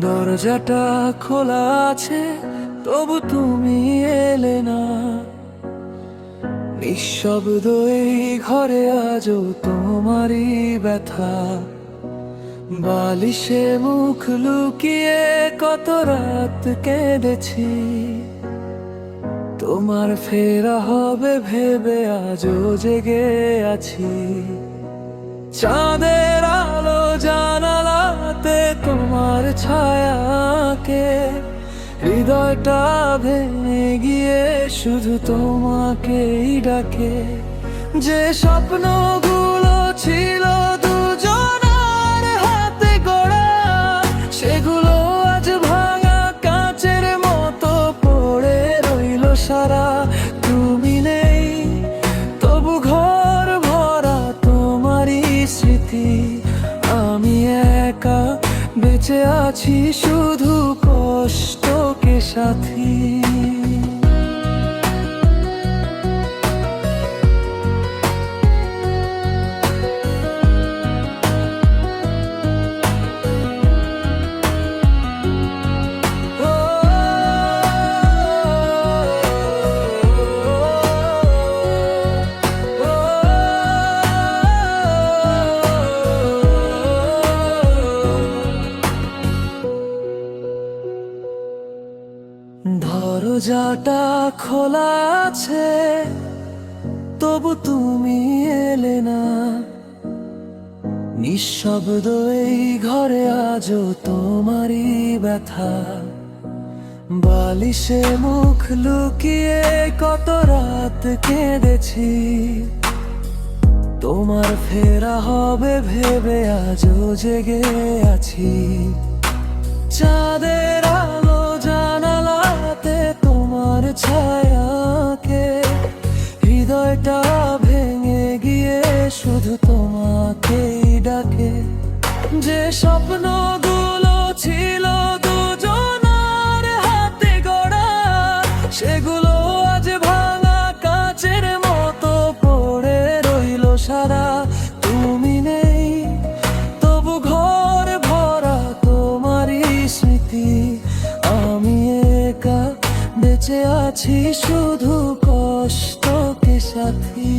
দরজাটা খোলা আছে, তবু তুমি এলে না। নিঃশব্দ এই ঘরে আজও তোমারই ব্যথা। বালিশে মুখ লুকিয়ে কত রাত কেঁদেছি। তোমার ফেরা হবে ভেবে আজও জেগে আছি। চাঁদের আলো জানালাতে তোমার ছায়াকে, হৃদয়টা ভেঙে গিয়ে শুধু তোমাকেই ডাকে। যে স্বপ্নগুলো ছিল দুজনার হাতে গড়া, সেগুলো আজ ভাঙা কাঁচের মতো পড়ে রইল সারা। তুমি নেই, তবু ঘর ভরা তোমারই স্মৃতি। আমি একা বেঁচে আছি শুধু কষ্টকে সাথী। দরজাটা খোলা আছে, তবু তুমি এলে না। নিঃশব্দ এই ঘরে আজও তোমারই ব্যথা। বালিশে মুখ লুকিয়ে কত রাত কেঁদেছি। তোমার ফেরা হবে ভেবে আজও জেগে আছি। চাঁদের আলো জানালাতে তোমার ছায়াকে, হৃদয়টা ভেঙে গিয়ে শুধু তোমাকেই ডাকে। যে স্বপ্নগুলো ছিল দুজনার হাতে গড়া, সেগুলো আজ ভাঙা কাঁচের মতো পড়ে রইল সারা। তুমি নেই, তবু ঘর ভরা তোমারই স্মৃতি। আমি একা বেঁচে আছি শুধু কষ্টকে সাথী।